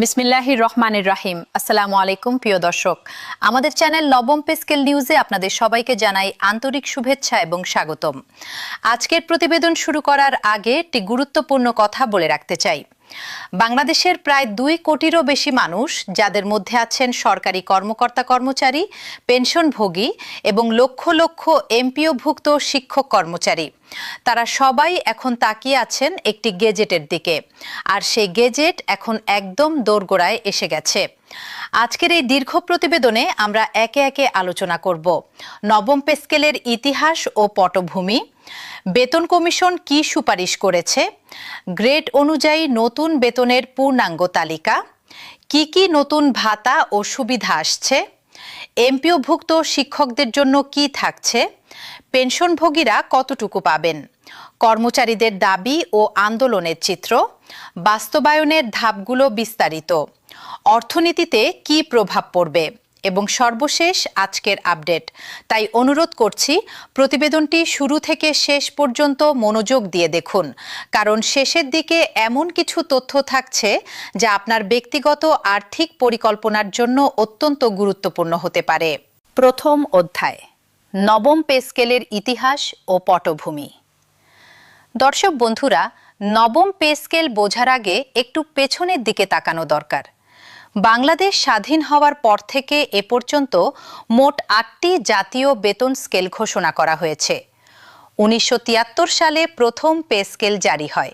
বিসমিল্লাহির রহমানির রাহিম। আসসালামু আলাইকুম প্রিয় দর্শক, আমাদের চ্যানেল নবম পে স্কেল নিউজে আপনাদের সবাইকে জানাই আন্তরিক শুভেচ্ছা এবং স্বাগতম। আজকের প্রতিবেদন শুরু করার আগে একটি গুরুত্বপূর্ণ কথা বলে রাখতে চাই। বাংলাদেশের প্রায় 2 কোটিরও বেশি মানুষ, যাদের মধ্যে আছেন সরকারি কর্মকর্তা কর্মচারী, পেনশনভোগী এবং লক্ষ লক্ষ এমপিওভুক্ত শিক্ষক কর্মচারী, তারা সবাই এখন তাকিয়ে আছেন একটি গেজেটের দিকে। আর সেই গেজেট এখন একদম দোরগোড়ায় এসে গেছে। আজকের এই দীর্ঘ প্রতিবেদনে আমরা একে একে আলোচনা করব নবম পে স্কেলের ইতিহাস ও পটভূমি, বেতন কমিশন কি সুপারিশ করেছে, গ্রেড অনুযায়ী নতুন বেতনের পূর্ণাঙ্গ তালিকা, কি নতুন ভাতা ও সুবিধা আসছে, এমপিওভুক্ত শিক্ষকদের জন্য কি থাকছে, পেনশনভোগীরা কতটুকু পাবেন, কর্মচারীদের দাবি ও আন্দোলনের চিত্র, বাস্তবায়নের ধাপগুলো বিস্তারিত, অর্থনীতিতে কি প্রভাব পড়বে এবং সর্বশেষ আজকের আপডেট। তাই অনুরোধ করছি প্রতিবেদনটি শুরু থেকে শেষ পর্যন্ত মনোযোগ দিয়ে দেখুন, কারণ শেষের দিকে এমন কিছু তথ্য থাকছে যা আপনার ব্যক্তিগত আর্থিক পরিকল্পনার জন্য অত্যন্ত গুরুত্বপূর্ণ হতে পারে। প্রথম অধ্যায়, নবম পে স্কেলের ইতিহাস ও পটভূমি। দর্শক বন্ধুরা, নবম পে স্কেল বোঝার আগে একটু পেছনের দিকে তাকানো দরকার। বাংলাদেশ স্বাধীন হওয়ার পর থেকে এ পর্যন্ত মোট 8টি জাতীয় বেতন স্কেল ঘোষণা করা হয়েছে। 1973 সালে প্রথম পে স্কেল জারি হয়।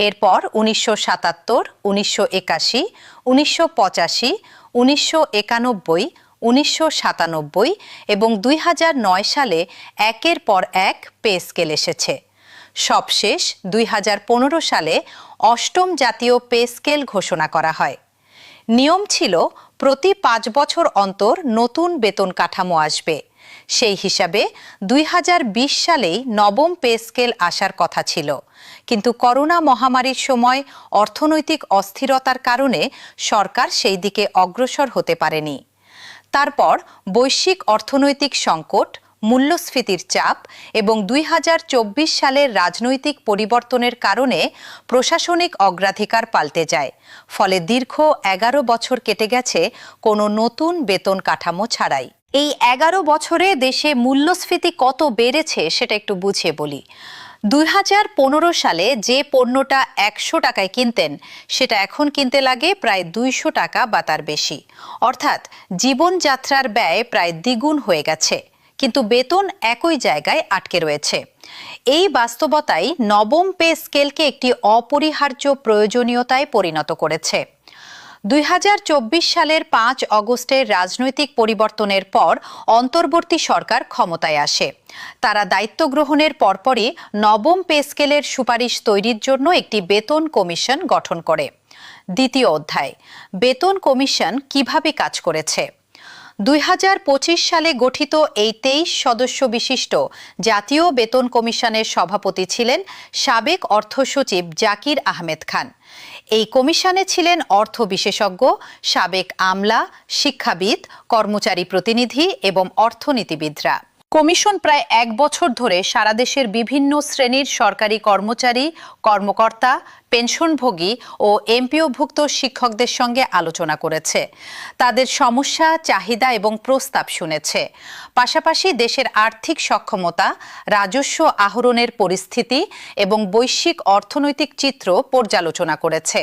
এরপর 1977, 1981, 1985, 1991, 1997 এবং 2009 সালে একের পর এক পে স্কেল এসেছে। সবশেষ 2015 সালে 8ম জাতীয় পে স্কেল ঘোষণা করা হয়। নিয়ম ছিল প্রতি 5 বছর অন্তর নতুন বেতন কাঠামো আসবে। সেই হিসাবে 2020 সালেই নবম পে স্কেল আসার কথা ছিল, কিন্তু করোনা মহামারীর সময় অর্থনৈতিক অস্থিরতার কারণে সরকার সেই দিকে অগ্রসর হতে পারেনি। তারপর বৈশ্বিক অর্থনৈতিক সংকট, মূল্যস্ফীতির চাপ এবং 2024 সালের রাজনৈতিক পরিবর্তনের কারণে প্রশাসনিক অগ্রাধিকার পাল্টে যায়। ফলে দীর্ঘ 11 বছর কেটে গেছে কোনো নতুন বেতন কাঠামো ছাড়াই। এই 11 বছরে দেশে মূল্যস্ফীতি কত বেড়েছে সেটা একটু বুঝিয়ে বলি। 2015 সালে যে পণ্যটা 100 টাকায় কিনতেন, সেটা এখন কিনতে লাগে প্রায় 200 টাকা বা তার বেশি। অর্থাৎ জীবনযাত্রার ব্যয় প্রায় দ্বিগুণ হয়ে গেছে, কিন্তু বেতন একই জায়গায় আটকে রয়েছে। এই বাস্তবতাই নবম পে স্কেলকে একটি অপরিহার্য প্রয়োজনীয়তায় পরিণত করেছে। 2024 সালের 5 অগস্টের রাজনৈতিক পরিবর্তনের পর অন্তর্বর্তী সরকার ক্ষমতায় আসে। তারা দায়িত্ব গ্রহণের পরপরই নবম পে স্কেলের সুপারিশ তৈরির জন্য একটি বেতন কমিশন গঠন করে। দ্বিতীয় অধ্যায়, বেতন কমিশন কিভাবে কাজ করেছে। 2025 সালে গঠিত এই 23 সদস্য বিশিষ্ট জাতীয় বেতন কমিশনের সভাপতি ছিলেন সাবেক অর্থ সচিব জাকির আহমেদ খান। এই কমিশনে ছিলেন অর্থ বিশেষজ্ঞ, সাবেক আমলা, শিক্ষাবিদ, কর্মচারী প্রতিনিধি এবং অর্থনীতিবিদরা। কমিশন প্রায় 1 বছর ধরে সারা দেশের বিভিন্ন শ্রেণীর সরকারি কর্মচারী, কর্মকর্তা, পেনশনভোগী ও এমপিওভুক্ত শিক্ষকদের সঙ্গে আলোচনা করেছে। তাদের সমস্যা, চাহিদা এবং প্রস্তাব শুনেছে। পাশাপাশি দেশের আর্থিক সক্ষমতা, রাজস্ব আহরণের পরিস্থিতি এবং বৈশ্বিক অর্থনৈতিক চিত্র পর্যালোচনা করেছে।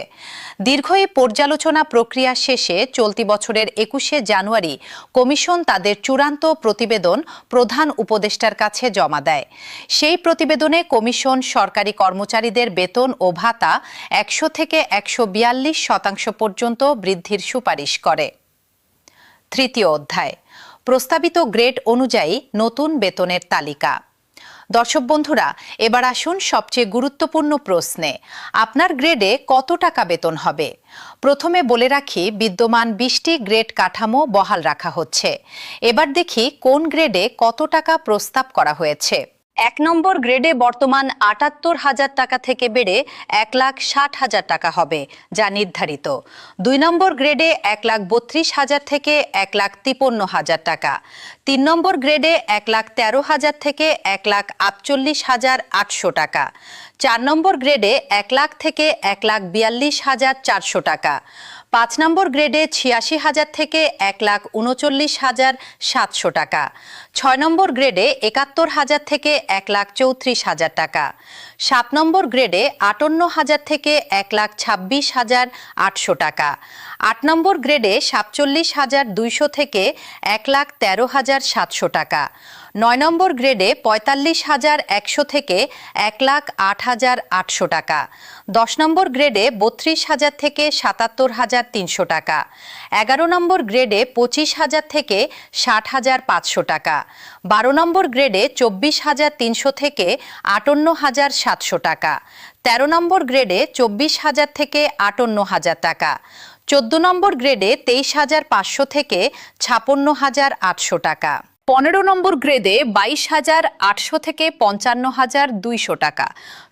দীর্ঘ এই পর্যালোচনা প্রক্রিয়া শেষে চলতি বছরের 21শে জানুয়ারি কমিশন তাদের চূড়ান্ত প্রতিবেদন প্রধান উপদেষ্টার কাছে জমা দেয়। সেই প্রতিবেদনে কমিশন সরকারি কর্মচারীদের বেতন ও ভাতা 100 থেকে 142% পর্যন্ত বৃদ্ধির সুপারিশ করে। তৃতীয় অধ্যায়, প্রস্তাবিত গ্রেড অনুযায়ী নতুন বেতনের তালিকা। দর্শক বন্ধুরা, এবার আসুন সবচেয়ে গুরুত্বপূর্ণ প্রশ্নে। আপনার গ্রেডে কত টাকা বেতন হবে? প্রথমে বলে রাখি, বিদ্যমান 20টি গ্রেড কাঠামো বহাল রাখা হচ্ছে। এবার দেখি কোন গ্রেডে কত টাকা প্রস্তাব করা হয়েছে। 1 নম্বর গ্রেডে বর্তমান 78,000 টাকা থেকে বেড়ে 1,60,000 টাকা হবে, যা নির্ধারিত। 2 নম্বর গ্রেডে 1,32,000 থেকে 1,53,000 টাকা। 3 নম্বর গ্রেডে 1,13,000 থেকে 1,48,800 টাকা। 4 নম্বর গ্রেডে 1 লাখ থেকে 1,42,400 টাকা। 5 নম্বর গ্রেডে 86,000 থেকে 1,39,700 টাকা। 6 নম্বর গ্রেডে 71,000 থেকে 1,34,000 টাকা। 7 নম্বর গ্রেডে 58,000 থেকে 1,26,800 টাকা। 8 নম্বর গ্রেডে 47,200 থেকে 1,13,700 টাকা। 9 নম্বর গ্রেডে 45,100 থেকে 1,08,800 টাকা। 10 নম্বর গ্রেডে 32,000 থেকে 77,300 টাকা। 11 নম্বর গ্রেডে 25,000 থেকে 60,500 টাকা। 12 নম্বর গ্রেডে 24,300 থেকে 58,700 টাকা। 13 নম্বর গ্রেডে 24,000 থেকে 58,000 টাকা। 14 নম্বর গ্রেডে 23,500 থেকে 56,800 টাকা। 15 নম্বর গ্রেডে 22,800 থেকে 55,200 টাকা।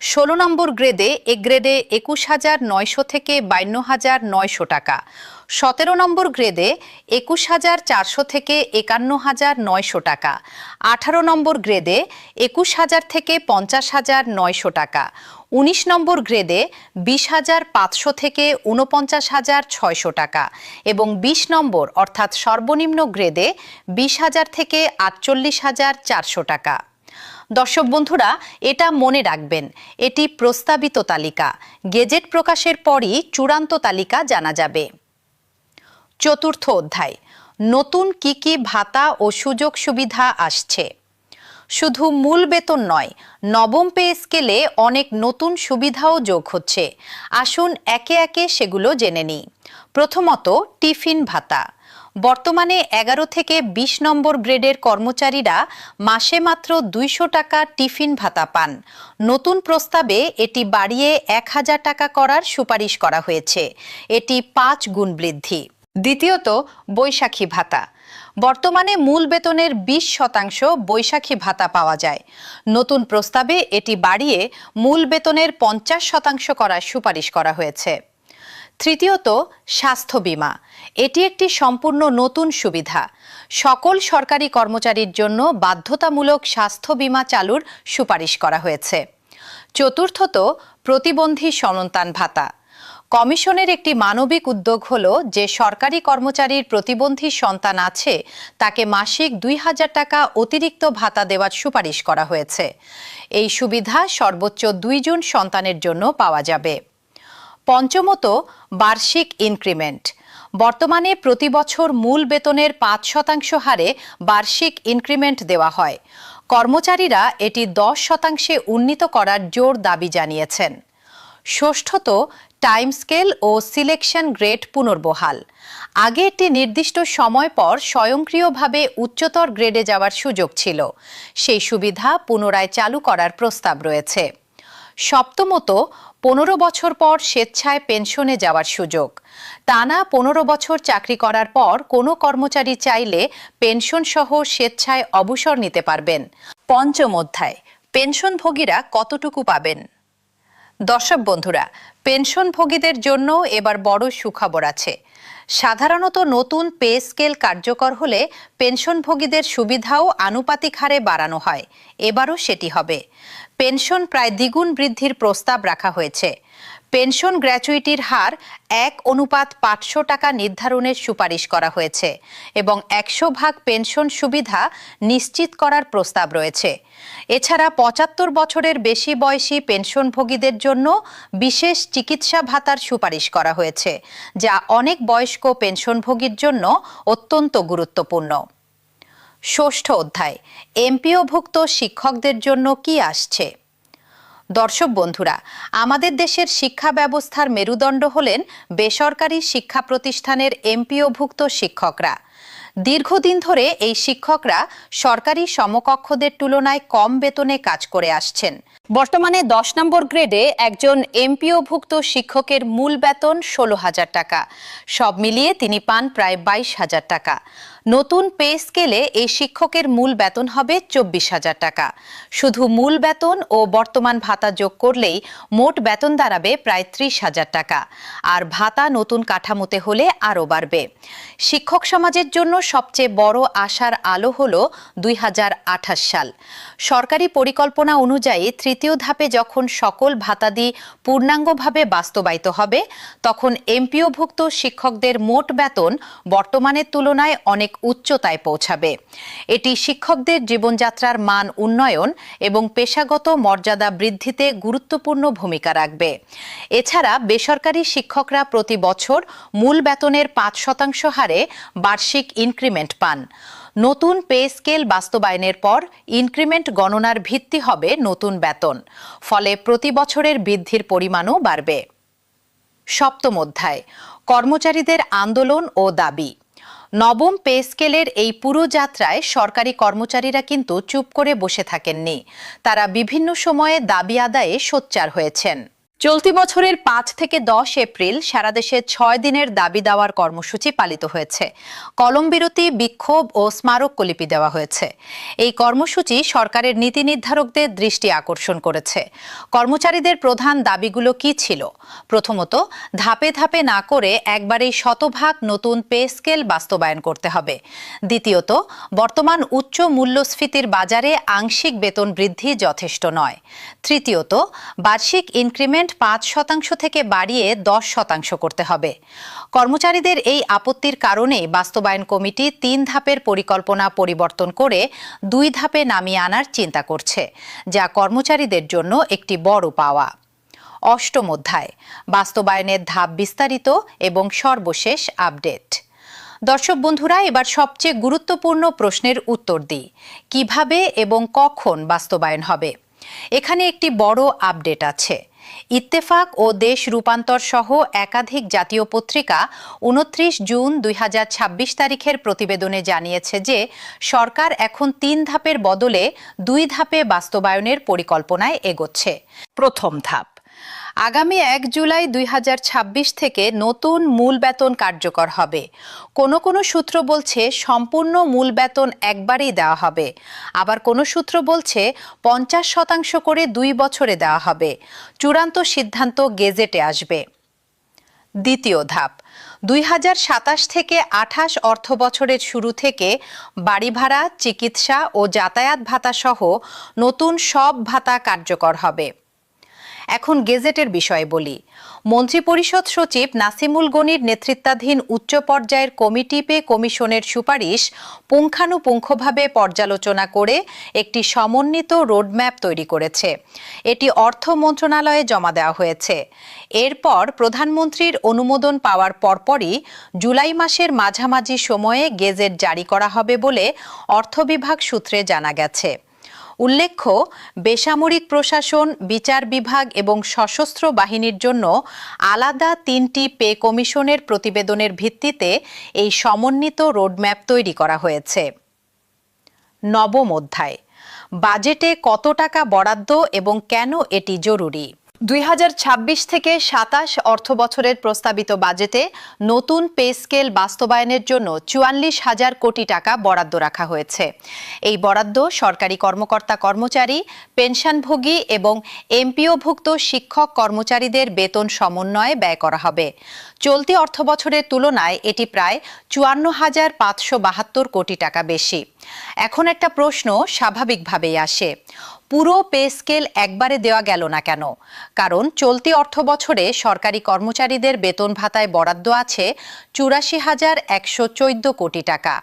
16 নম্বর গ্রেডে গ্রেডে 21,900 থেকে 52,900 টাকা। 17 নম্বর গ্রেডে 21,400 থেকে 51,900 টাকা। 18 নম্বর গ্রেডে 21,000 থেকে 50,900 টাকা। 19 নম্বর গ্রেডে 20,500 থেকে 49,600 টাকা এবং 20 নম্বর অর্থাৎ সর্বনিম্ন গ্রেডে 20,000 থেকে 48,400 টাকা। দর্শক বন্ধুরা, এটা মনে রাখবেন, এটি প্রস্তাবিত তালিকা। গেজেট প্রকাশের পরই চূড়ান্ত তালিকা জানা যাবে। চতুর্থ অধ্যায়, নতুন কি কি ভাতা ও সুযোগ সুবিধা আসছে। শুধু মূল বেতন নয়, নবম পে স্কেলে অনেক নতুন সুবিধাও যোগ হচ্ছে। আসুন একে একে সেগুলো জেনে নিই। প্রথমত, টিফিন ভাতা। বর্তমানে 11 থেকে 20 নম্বর গ্রেডের কর্মচারীরা মাসে মাত্র 200 টাকা টিফিন ভাতা পান। নতুন প্রস্তাবে এটি বাড়িয়ে 1,000 টাকা করার সুপারিশ করা হয়েছে। এটি 5 গুণ বৃদ্ধি। দ্বিতীয়ত, বৈশাখী ভাতা। বর্তমানে মূল বেতনের 20% বৈশাখী ভাতা পাওয়া যায়। নতুন প্রস্তাবে এটি বাড়িয়ে মূল বেতনের 50% করার সুপারিশ করা হয়েছে। তৃতীয়ত, স্বাস্থ্য বীমা। এটি একটি সম্পূর্ণ নতুন সুবিধা। সকল সরকারি কর্মচারীর জন্য বাধ্যতামূলক স্বাস্থ্য বীমা চালুর সুপারিশ করা হয়েছে। চতুর্থত, প্রতিবন্ধী সন্তান ভাতা। কমিশনের একটি মানবিক উদ্যোগ হলো যে সরকারি কর্মচারীর প্রতিবন্ধী সন্তান আছে তাকে মাসিক 2,000 টাকা অতিরিক্ত ভাতা দেওয়ার সুপারিশ করা হয়েছে। এই সুবিধা সর্বোচ্চ 2 জন সন্তানের জন্য পাওয়া যাবে। পঞ্চমত, বার্ষিক ইনক্রিমেন্ট। বর্তমানে প্রতি বছর মূল বেতনের 5% হারে বার্ষিক ইনক্রিমেন্ট দেওয়া হয়। কর্মচারীরা এটি 10% উন্নীত করার জোর দাবি জানিয়েছেন। ষষ্ঠত, টাইম স্কেল ও সিলেকশন গ্রেড পুনর্বহাল। আগে একটি নির্দিষ্ট সময় পর স্বয়ংক্রিয়ভাবে উচ্চতর গ্রেডে যাওয়ার সুযোগ ছিল। সেই সুবিধা পুনরায় চালু করার প্রস্তাব রয়েছে। সপ্তমত, 15 বছর পর স্বেচ্ছায় পেনশনে যাওয়ার সুযোগ। টানা 15 বছর চাকরি করার পর কোনো কর্মচারী চাইলে পেনশন সহ স্বেচ্ছায় অবসর নিতে পারবেন। পঞ্চম অধ্যায়, পেনশনভোগীরা কতটুকু পাবেন। দর্শক বন্ধুরা, পেনশনভোগীদের জন্য এবার বড় সুখবর আছে। সাধারণত নতুন পে স্কেল কার্যকর হলে পেনশনভোগীদের সুবিধাও আনুপাতিক হারে বাড়ানো হয়। এবারও সেটি হবে। পেনশন প্রায় দ্বিগুণ বৃদ্ধির প্রস্তাব রাখা হয়েছে। পেনশন গ্র্যাচুইটির হার 1:500 টাকা নির্ধারণের সুপারিশ করা হয়েছে এবং 100% পেনশন সুবিধা নিশ্চিত করার প্রস্তাব রয়েছে। এছাড়া 75 বছরের বেশি বয়সী পেনশনভোগীদের জন্য বিশেষ চিকিৎসা ভাতার সুপারিশ করা হয়েছে, যা অনেক বয়স্ক পেনশনভোগীর জন্য অত্যন্ত গুরুত্বপূর্ণ। ষষ্ঠ অধ্যায়, এমপিওভুক্ত শিক্ষকদের জন্য কি আসছে। দর্শক বন্ধুরা, আমাদের দেশের শিক্ষা ব্যবস্থার মেরুদণ্ড হলেন বেসরকারি শিক্ষা প্রতিষ্ঠানের এমপিওভুক্ত শিক্ষকরা। দীর্ঘদিন ধরে এই শিক্ষকরা সরকারি সমকক্ষদের তুলনায় কম বেতনে কাজ করে আসছেন। বর্তমানে 10 নম্বর গ্রেডে একজন এমপিওভুক্ত শিক্ষকের মূল বেতন 16,000 টাকা। সব মিলিয়ে তিনি পান প্রায় 22,000 টাকা। নতুন পে স্কেলে এই শিক্ষকের মূল বেতন হবে 24,000 টাকা। শুধু মূল বেতন ও বর্তমান ভাতা যোগ করলেই মোট বেতন দাঁড়াবে প্রায় 30,000 টাকা। আর ভাতা নতুন কাঠামোতে হলে আরও বাড়বে। শিক্ষক সমাজের জন্য সবচেয়ে বড় আশার আলো হল 2028 সাল। সরকারি পরিকল্পনা অনুযায়ী তৃতীয় ধাপে যখন সকল ভাতাদি পূর্ণাঙ্গভাবে বাস্তবায়িত হবে তখন এমপিওভুক্ত শিক্ষকদের মোট বেতন বর্তমানের তুলনায় অনেক উচ্চতায় পৌঁছাবে। এটি শিক্ষকদের জীবনযাত্রার মান উন্নয়ন এবং পেশাগত মর্যাদা বৃদ্ধিতে গুরুত্বপূর্ণ ভূমিকা রাখবে। এছাড়া বেসরকারি শিক্ষকরা প্রতি বছর মূল বেতনের ৫% হারে বার্ষিক ইনক্রিমেন্ট পান। নতুন পে স্কেল বাস্তবায়নের পর ইনক্রিমেন্ট গণনার ভিত্তি হবে নতুন বেতন, ফলে প্রতি বছরের বৃদ্ধির পরিমাণও বাড়বে। সপ্তম অধ্যায়, কর্মচারীদের আন্দোলন ও দাবি। নবম পে স্কেলের এই পুরো যাত্রায় সরকারি কর্মচারীরা কিন্তু চুপ করে বসে থাকেননি। তারা বিভিন্ন সময়ে দাবি আদায়ে সোচ্চার হয়েছেন। চলতি বছরের ৫ থেকে ১০ এপ্রিল সারা দেশে ৬ দিনের দাবি দেওয়ার কর্মসূচি পালিত হয়েছে। কলম বিরতি, বিক্ষোভ ও স্মারকলিপি দেওয়া হয়েছে। এই কর্মসূচি সরকারের নীতি নির্ধারকদের দৃষ্টি আকর্ষণ করেছে। কর্মচারীদের প্রধান দাবিগুলো কি ছিল? প্রথমত, ধাপে ধাপে না করে একবারেই ১০০% নতুন পে স্কেল বাস্তবায়ন করতে হবে। দ্বিতীয়ত, বর্তমান উচ্চ মূল্যস্ফীতির বাজারে আংশিক বেতন বৃদ্ধি যথেষ্ট নয়। তৃতীয়ত, বার্ষিক ইনক্রিমেন্ট ৫% থেকে বাড়িয়ে ১০% করতে হবে। কর্মচারীদের এই আপত্তির কারণে বাস্তবায়ন কমিটি ৩ ধাপের পরিকল্পনা পরিবর্তন করে ২ ধাপে নামিয়ে আনার চিন্তা করছে, যা কর্মচারীদের জন্য একটি বড় পাওয়া। অষ্টম অধ্যায়, বাস্তবায়নের ধাপ বিস্তারিত এবং সর্বশেষ আপডেট। দর্শক বন্ধুরা, এবার সবচেয়ে গুরুত্বপূর্ণ প্রশ্নের উত্তর দিই। কিভাবে এবং কখন বাস্তবায়ন হবে? এখানে একটি বড় আপডেট আছে। ইত্তেফাক ও দেশ রূপান্তর সহ একাধিক জাতীয় পত্রিকা ২৯ জুন ২০২৬ তারিখের প্রতিবেদনে জানিয়েছে যে সরকার এখন ৩ ধাপের বদলে ২ ধাপে বাস্তবায়নের পরিকল্পনায় এগোচ্ছে। প্রথম ধাপ, আগামী ১ জুলাই ২০২৬ থেকে নতুন মূল বেতন কার্যকর হবে। কোনো সূত্র বলছে সম্পূর্ণ মূল বেতন একবারেই দেওয়া হবে, আবার কোনো সূত্র বলছে ৫০% করে ২ বছরে দেওয়া হবে। চূড়ান্ত সিদ্ধান্ত গেজেটে আসবে। দ্বিতীয় ধাপ, ২০২৭ থেকে ২৮ অর্থ বছরের শুরু থেকে বাড়ি ভাড়া, চিকিৎসা ও যাতায়াত ভাতা সহ নতুন সব ভাতা কার্যকর হবে। এখন গেজেটের বিষয়ে বলি। মন্ত্রিপরিষদ সচিব নাসিমুল গনির নেতৃত্বাধীন উচ্চ পর্যায়ের কমিটি পে কমিশনের সুপারিশ পুঙ্খানুপুঙ্খভাবে পর্যালোচনা করে একটি সমন্বিত রোডম্যাপ তৈরি করেছে। এটি অর্থ মন্ত্রণালয়ে জমা দেওয়া হয়েছে। এরপর প্রধানমন্ত্রীর অনুমোদন পাওয়ার পরপরই জুলাই মাসের মাঝামাঝি সময়ে গেজেট জারি করা হবে বলে অর্থ বিভাগ সূত্রে জানা গেছে। উল্লেখ্য, বেসামরিক প্রশাসন, বিচার বিভাগ এবং সশস্ত্র বাহিনীর জন্য আলাদা ৩টি পে কমিশনের প্রতিবেদনের ভিত্তিতে এই সমন্বিত রোডম্যাপ তৈরি করা হয়েছে। নবম অধ্যায়, বাজেটে কত টাকা বরাদ্দ এবং কেন এটি জরুরি? ২০২৬ থেকে ২৭ অর্থ বছরের প্রস্তাবিত বাজেটে নতুন পে স্কেল বাস্তবায়নের জন্য ৪৪,০০০ কোটি টাকা বরাদ্দ রাখা হয়েছে। এই বরাদ্দ সরকারি কর্মকর্তা কর্মচারী, পেনশনভোগী এবং এমপিওভুক্ত শিক্ষক কর্মচারীদের বেতন সমন্বয়ে ব্যয় করা হবে। চলতি অর্থ বছরের তুলনায় এটি প্রায় ৫৪,৫৭২ কোটি টাকা বেশি। এখন একটা প্রশ্ন স্বাভাবিকভাবেই আসে, পুরো পে স্কেল একবারে দেওয়া গেল না কেন? কারণ চলতি অর্থ বছরে সরকারি কর্মচারীদের বেতন ভাতায় বরাদ্দ আছে ৮৪,১১৪ কোটি টাকা।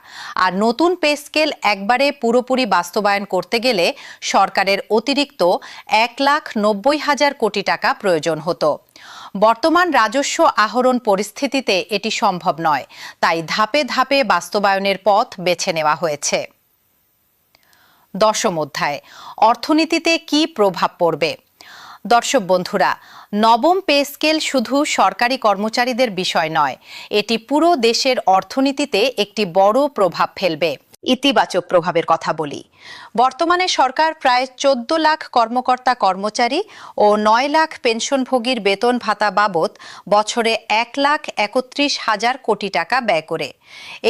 আর নতুন পে স্কেল একবারে পুরোপুরি বাস্তবায়ন করতে গেলে সরকারের অতিরিক্ত ১,৯০,০০০ কোটি টাকা প্রয়োজন হতো। বর্তমান রাজস্ব আহরণ পরিস্থিতিতে এটি সম্ভব নয়, তাই ধাপে ধাপে বাস্তবায়নের পথ বেছে নেওয়া হয়েছে। দশম অধ্যায়, অর্থনীতিতে কি প্রভাব পড়বে? দর্শক বন্ধুরা, নবম পে স্কেল শুধু সরকারি কর্মচারীদের বিষয় নয়, এটি পুরো দেশের অর্থনীতিতে একটি বড় প্রভাব ফেলবে। ইতিবাচক প্রভাবের কথা বলি। বর্তমানে সরকার প্রায় ১৪ লাখ কর্মকর্তা কর্মচারী ও ৯ লাখ পেনশনভোগীর বেতন ভাতা বাবদ বছরে ১,৩১,০০০ কোটি টাকা ব্যয় করে।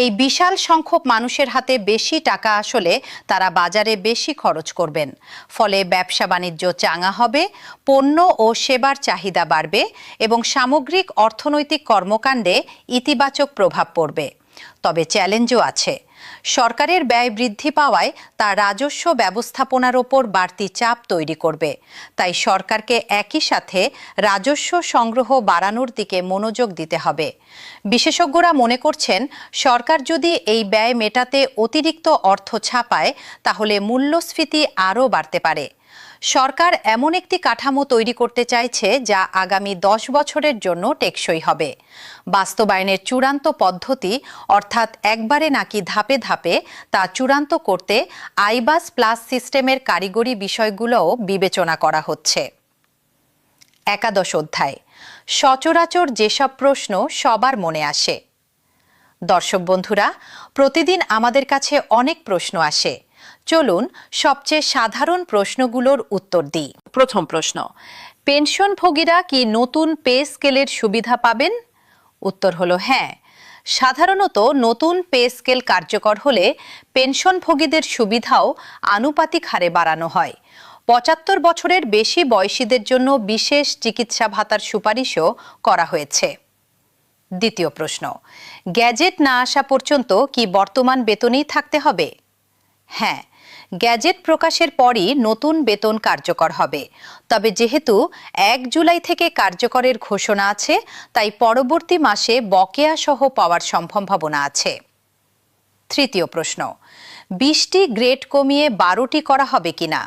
এই বিশাল সংখ্যক মানুষের হাতে বেশি টাকা আসলে তারা বাজারে বেশি খরচ করবেন। ফলে ব্যবসা বাণিজ্য চাঙা হবে, পণ্য ও সেবার চাহিদা বাড়বে এবং সামগ্রিক অর্থনৈতিক কর্মকাণ্ডে ইতিবাচক প্রভাব পড়বে। তবে চ্যালেঞ্জও আছে। সরকারের ব্যয় বৃদ্ধি পাওয়ায় তা রাজস্ব ব্যবস্থাপনার ওপর বাড়তি চাপ তৈরি করবে। তাই সরকারকে একই সাথে রাজস্ব সংগ্রহ বাড়ানোর দিকে মনোযোগ দিতে হবে। বিশেষজ্ঞরা মনে করছেন, সরকার যদি এই ব্যয় মেটাতে অতিরিক্ত অর্থ ছাপায় তাহলে মূল্যস্ফীতি আরও বাড়তে পারে। সরকার এমন একটি কাঠামো তৈরি করতে চাইছে যা আগামী 10 বছরের জন্য টেকসই হবে। বাস্তবায়নের চূড়ান্ত পদ্ধতি অর্থাৎ একবারে নাকি ধাপে ধাপে তা চূড়ান্ত করতে আইবাস প্লাস সিস্টেমের কারিগরি বিষয়গুলোও বিবেচনা করা হচ্ছে। একাদশ অধ্যায়, সচরাচর যেসব প্রশ্ন সবার মনে আসে। দর্শক বন্ধুরা, প্রতিদিন আমাদের কাছে অনেক প্রশ্ন আসে। চলুন সবচেয়ে সাধারণ প্রশ্নগুলোর উত্তর দিই। প্রথম প্রশ্ন, পেনশনভোগীরা কি নতুন পে স্কেলের সুবিধা পাবেন? উত্তর হলো হ্যাঁ। সাধারণত নতুন পে স্কেল কার্যকর হলে পেনশনভোগীদের সুবিধাও আনুপাতিক হারে বাড়ানো হয়। 75 বছরের বেশি বয়সীদের জন্য বিশেষ চিকিৎসা ভাতার সুপারিশও করা হয়েছে। দ্বিতীয় প্রশ্ন, গ্যাজেট না আসা পর্যন্ত কি বর্তমান বেতনেই থাকতে হবে? হ্যাঁ, গ্যাজেট প্রকাশের পরই নতুন বেতন কার্যকর হবে। তবে যেহেতু 1 জুলাই থেকে কার্যকরের ঘোষণা আছে, তাই পরবর্তী মাসে বকেয়া সহ পাওয়ার সম্ভাবনা আছে। তৃতীয় প্রশ্ন, 20টি গ্রেড কমিয়ে 12টি করা হবে কিনা?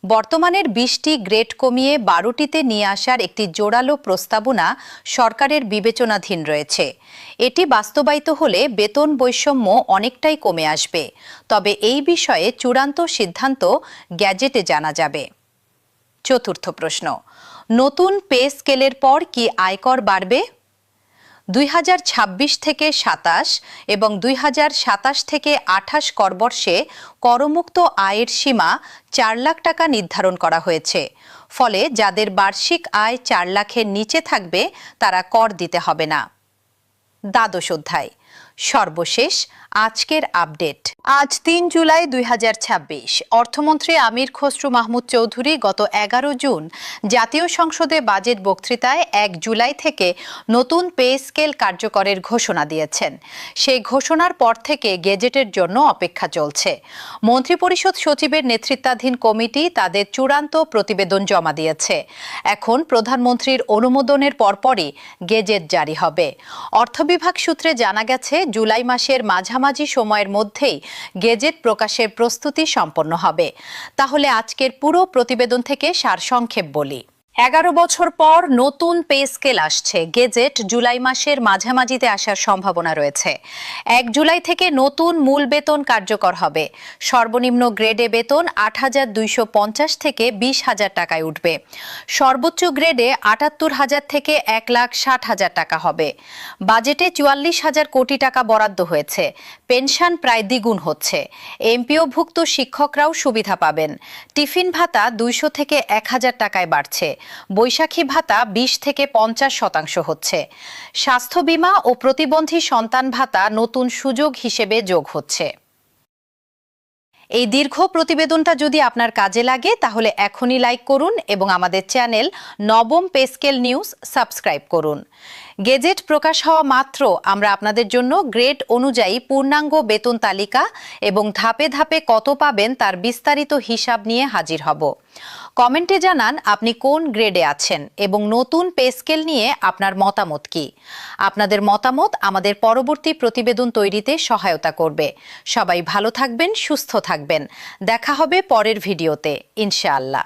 বর্তমানের 20টি গ্রেড কমিয়ে 12টিতে নিয়ে আসার একটি জোরালো প্রস্তাবনা সরকারের বিবেচনাধীন রয়েছে। এটি বাস্তবায়িত হলে বেতন বৈষম্য অনেকটাই কমে আসবে। তবে এই বিষয়ে চূড়ান্ত সিদ্ধান্ত গ্যাজেটে জানা যাবে। চতুর্থ প্রশ্ন, নতুন পে স্কেলের পর কি আয়কর বাড়বে? 2026 থেকে 27 এবং 2027 থেকে 28 করবর্ষে করমুক্ত আয়ের সীমা 4 লাখ টাকা নির্ধারণ করা হয়েছে। ফলে যাদের বার্ষিক আয় 4 লাখের নিচে থাকবে তারা কর দিতে হবে না। দ্বাদশ অধ্যায়, সর্বশেষ আজকের আপডেট। আজ 3 জুলাই 2026। অর্থমন্ত্রী আমির খসরু মাহমুদ চৌধুরী গত 11 জুন জাতীয় সংসদে বাজেট বক্তৃতায় 1 জুলাই থেকে নতুন পে স্কেল কার্যকরের ঘোষণা দিয়েছেন। সেই ঘোষণার পর থেকে গেজেটের জন্য অপেক্ষা চলছে। মন্ত্রিপরিষদ সচিবের নেতৃত্বাধীন কমিটি তাদের চূড়ান্ত প্রতিবেদন জমা দিয়েছে। এখন প্রধানমন্ত্রীর অনুমোদনের পরপরই গেজেট জারি হবে। অর্থ বিভাগ সূত্রে জানা গেছে, জুলাই মাসের মাঝামাঝি সময়ের মধ্যেই গেজেট প্রকাশের প্রস্তুতি সম্পন্ন হবে। তাহলে আজকের পুরো প্রতিবেদন থেকে সারসংক্ষেপ বলি। 11 বছর পর নতুন পে স্কেল আসছে। গেজেট জুলাই মাসের মাঝামাঝিতে আসার সম্ভাবনা রয়েছে। 1 জুলাই থেকে নতুন মূল বেতন কার্যকর হবে। সর্বনিম্ন গ্রেডে বেতন 8,250 থেকে 20,000 টাকায় উঠবে। সর্বোচ্চ গ্রেডে 78,000 থেকে 1,60,000 টাকা হবে। বাজেটে 44,000 কোটি টাকা বরাদ্দ হয়েছে। পেনশন প্রায় দ্বিগুণ হচ্ছে। এমপিওভুক্ত শিক্ষকরাও সুবিধা পাবেন। টিফিন ভাতা 200 থেকে 1,000 টাকায় বাড়ছে। বৈশাখী ভাতা 20 থেকে 50% হচ্ছে। স্বাস্থ্য বীমা ও প্রতিবন্ধী সন্তান ভাতা নতুন সুযোগ হিসেবে যোগ হচ্ছে। এই দীর্ঘ প্রতিবেদনটা যদি আপনার কাজে লাগে তাহলে এখনই লাইক করুন এবং আমাদের চ্যানেল নবম পে স্কেল নিউজ সাবস্ক্রাইব করুন। গেজেট প্রকাশ হওয়া মাত্র আমরা আপনাদের জন্য গ্রেড অনুযায়ী পূর্ণাঙ্গ বেতন তালিকা এবং ধাপে ধাপে কত পাবেন তার বিস্তারিত হিসাব নিয়ে হাজির হব। কমেন্টে জানান আপনি কোন গ্রেডে আছেন এবং নতুন পে স্কেল নিয়ে আপনার মতামত কি। আপনাদের মতামত আমাদের পরবর্তী প্রতিবেদন তৈরিতে সহায়তা করবে। সবাই ভালো থাকবেন, সুস্থ থাকবেন। দেখা হবে পরের ভিডিওতে, ইনশাআল্লাহ।